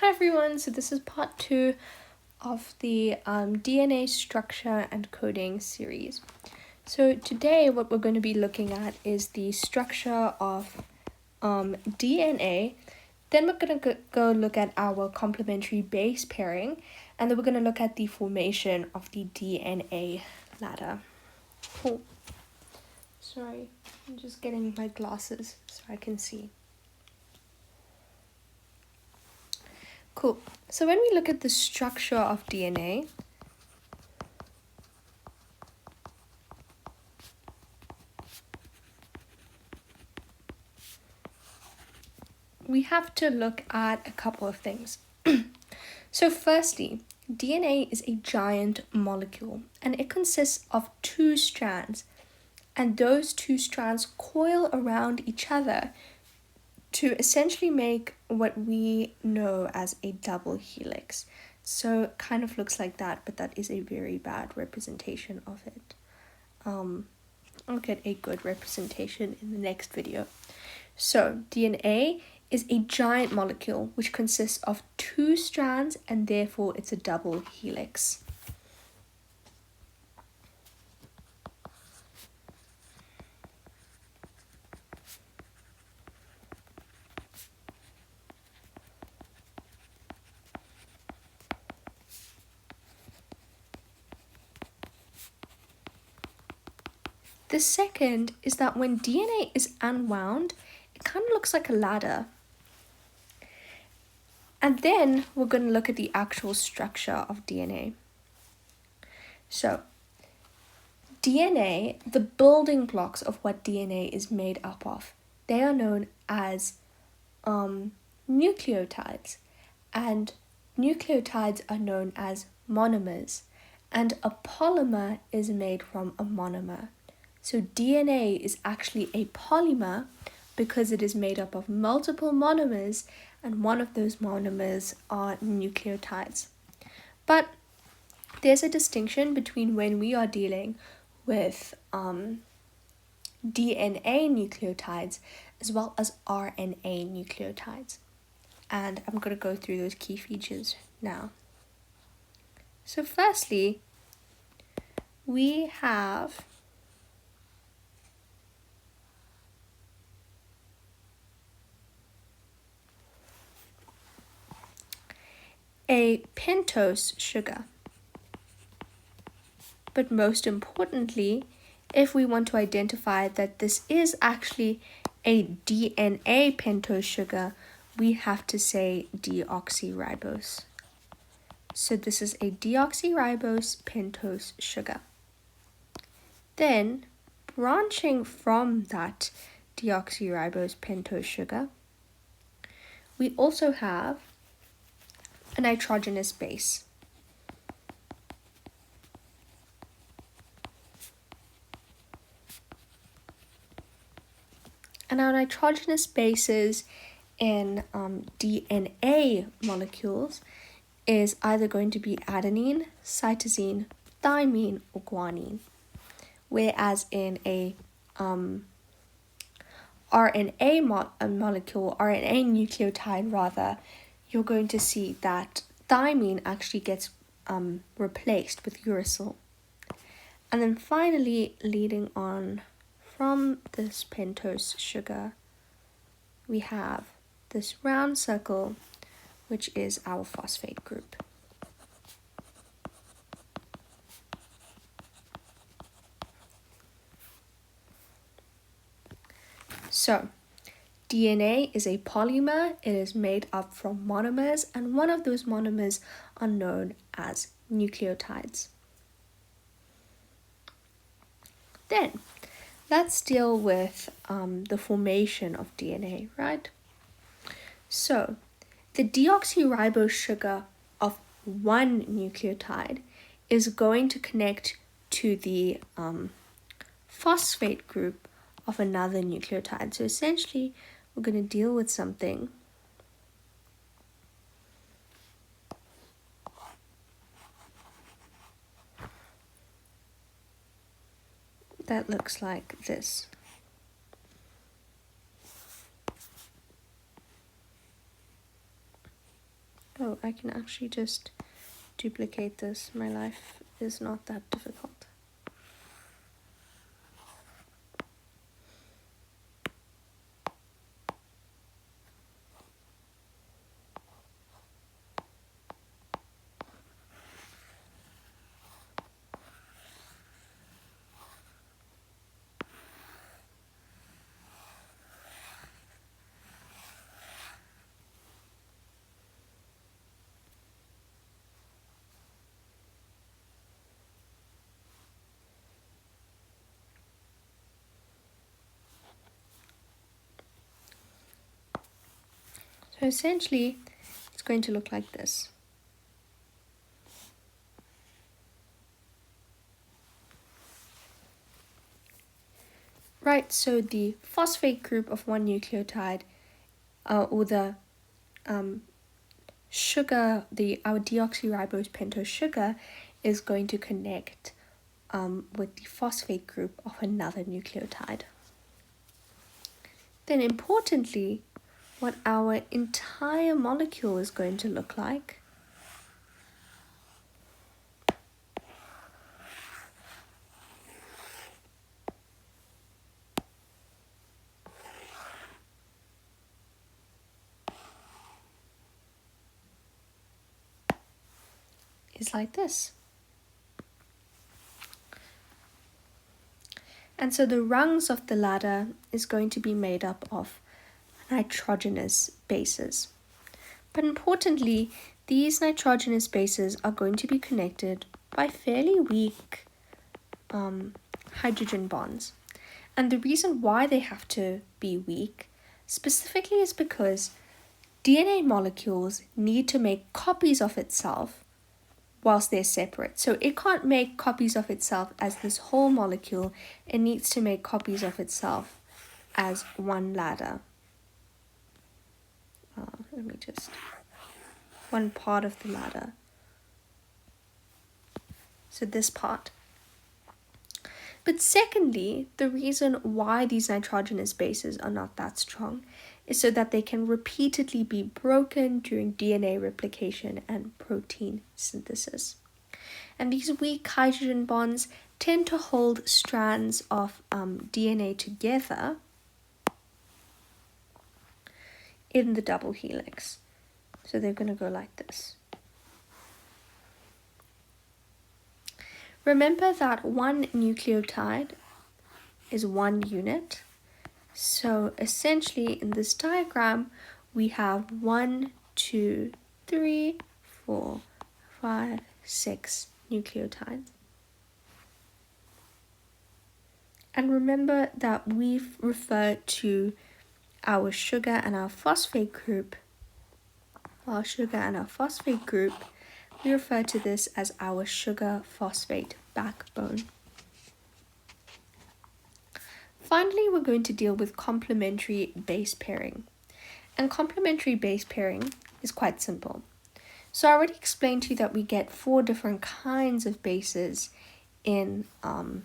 Hi everyone, so this is part 2 of the DNA structure and coding series. So today what we're going to be looking at is the structure of DNA. Then we're going to go look at our complementary base pairing, and then we're going to look at the formation of the DNA ladder. Cool. Sorry, I'm just getting my glasses so I can see. Cool. So when we look at the structure of DNA, we have to look at a couple of things. So firstly, DNA is a giant molecule and it consists of two strands, and those two strands coil around each other to essentially make what we know as a double helix. So it kind of looks like that, but that is a very bad representation of it. I'll get a good representation in the next video. So DNA is a giant molecule which consists of two strands, and therefore it's a double helix. The second is that when DNA is unwound, it kind of looks like a ladder. And then we're going to look at the actual structure of DNA. So, DNA, the building blocks of what DNA is made up of, they are known as nucleotides. And nucleotides are known as monomers. And a polymer is made from a monomer. So DNA is actually a polymer because it is made up of multiple monomers, and one of those monomers are nucleotides. But there's a distinction between when we are dealing with DNA nucleotides as well as RNA nucleotides. And I'm going to go through those key features now. So firstly, we have a pentose sugar. But most importantly, if we want to identify that this is actually a DNA pentose sugar, we have to say deoxyribose. So this is a deoxyribose pentose sugar. Then, branching from that deoxyribose pentose sugar, we also have a nitrogenous base. And our nitrogenous bases in DNA molecules is either going to be adenine, cytosine, thymine, or guanine. Whereas in a RNA molecule, RNA nucleotide rather, you're going to see that thymine actually gets replaced with uracil. And then finally, leading on from this pentose sugar, we have this round circle, which is our phosphate group. So, DNA is a polymer. It is made up from monomers, and one of those monomers are known as nucleotides. Then, let's deal with the formation of DNA, right? So, the deoxyribose sugar of one nucleotide is going to connect to the phosphate group of another nucleotide. So essentially, we're going to deal with something that looks like this. Oh, I can actually just duplicate this. My life is not that difficult. So essentially, it's going to look like this. Right, so the phosphate group of one nucleotide, or the sugar, our deoxyribose pentose sugar, is going to connect with the phosphate group of another nucleotide. Then importantly, what our entire molecule is going to look like is like this. And so the rungs of the ladder is going to be made up of nitrogenous bases. But importantly, these nitrogenous bases are going to be connected by fairly weak hydrogen bonds. And the reason why they have to be weak specifically is because DNA molecules need to make copies of itself whilst they're separate. So it can't make copies of itself as this whole molecule. It needs to make copies of itself as one ladder. One part of the ladder. So this part. But secondly, the reason why these nitrogenous bases are not that strong is so that they can repeatedly be broken during DNA replication and protein synthesis. And these weak hydrogen bonds tend to hold strands of DNA together in the double helix. So they're going to go like this. Remember that one nucleotide is one unit. So essentially in this diagram, we have 1, 2, 3, 4, 5, 6 nucleotides. And remember that we've referred to our sugar and our phosphate group. We refer to this as our sugar-phosphate backbone. Finally, we're going to deal with complementary base pairing. And complementary base pairing is quite simple. So I already explained to you that we get 4 different kinds of bases in or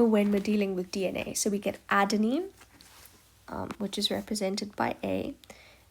when we're dealing with DNA. So we get adenine, which is represented by A.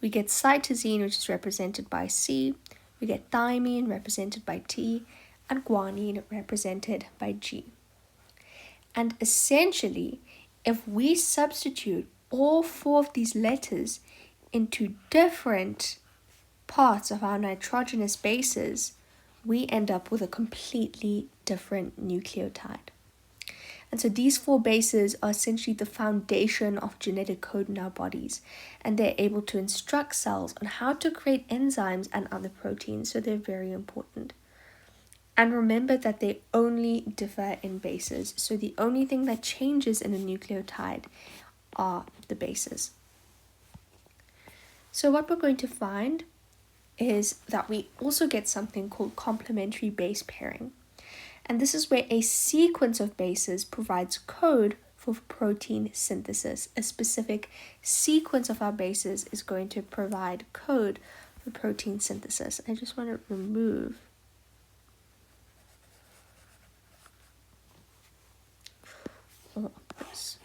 We get cytosine, which is represented by C. We get thymine, represented by T. And guanine, represented by G. And essentially, if we substitute all 4 of these letters into different parts of our nitrogenous bases, we end up with a completely different nucleotide. And so these 4 bases are essentially the foundation of genetic code in our bodies, and they're able to instruct cells on how to create enzymes and other proteins, so they're very important. And remember that they only differ in bases, so the only thing that changes in a nucleotide are the bases. So what we're going to find is that we also get something called complementary base pairing. And this is where a sequence of bases provides code for protein synthesis. A specific sequence of our bases is going to provide code for protein synthesis. I just want to remove all of this.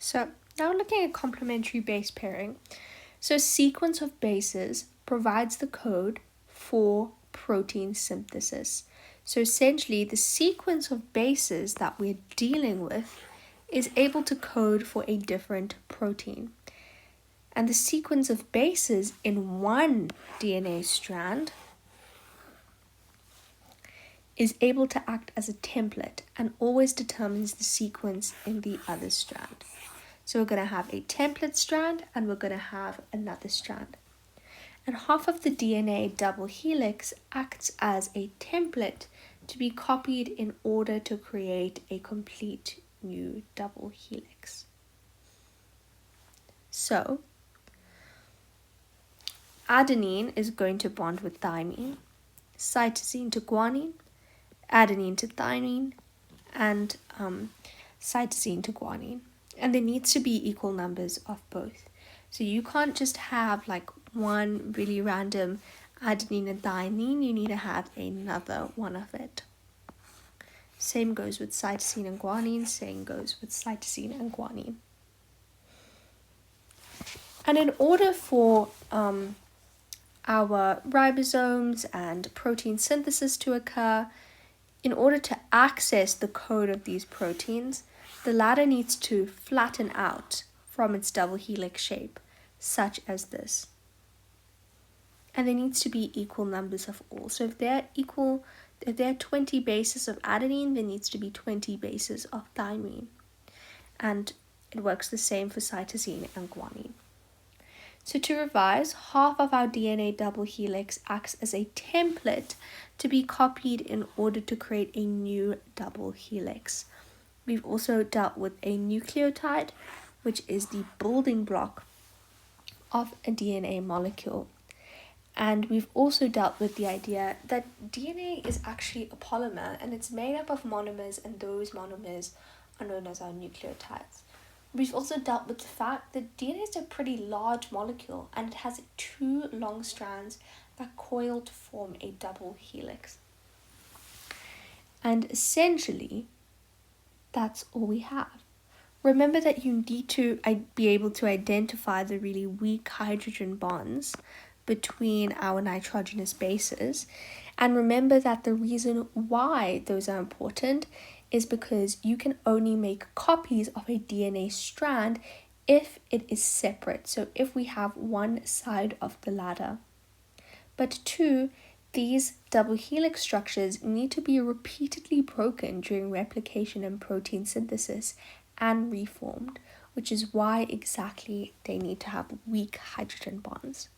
So now looking at complementary base pairing. So a sequence of bases provides the code for protein synthesis. So essentially the sequence of bases that we're dealing with is able to code for a different protein. And the sequence of bases in one DNA strand is able to act as a template and always determines the sequence in the other strand. So we're going to have a template strand and we're going to have another strand. And half of the DNA double helix acts as a template to be copied in order to create a complete new double helix. So adenine is going to bond with thymine, cytosine to guanine, adenine to thymine, and cytosine to guanine. And there needs to be equal numbers of both. So you can't just have like one really random adenine and thymine, you need to have another one of it. Same goes with cytosine and guanine, same goes with cytosine and guanine. And in order for our ribosomes and protein synthesis to occur, in order to access the code of these proteins, the ladder needs to flatten out from its double helix shape, such as this. And there needs to be equal numbers of all. So if there are 20 bases of adenine, there needs to be 20 bases of thymine. And it works the same for cytosine and guanine. So to revise, half of our DNA double helix acts as a template to be copied in order to create a new double helix. We've also dealt with a nucleotide, which is the building block of a DNA molecule. And we've also dealt with the idea that DNA is actually a polymer and it's made up of monomers, and those monomers are known as our nucleotides. We've also dealt with the fact that DNA is a pretty large molecule and it has 2 long strands that coil to form a double helix. And essentially, that's all we have. Remember that you need to be able to identify the really weak hydrogen bonds between our nitrogenous bases. And remember that the reason why those are important is because you can only make copies of a DNA strand if it is separate. So if we have one side of the ladder. But 2, these double helix structures need to be repeatedly broken during replication and protein synthesis and reformed, which is why exactly they need to have weak hydrogen bonds.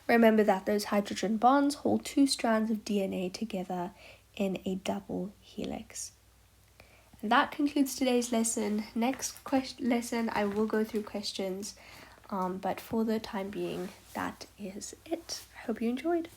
Remember that those hydrogen bonds hold 2 strands of DNA together in a double helix. And that concludes today's lesson. Next lesson, I will go through questions, but for the time being, that is it. I hope you enjoyed.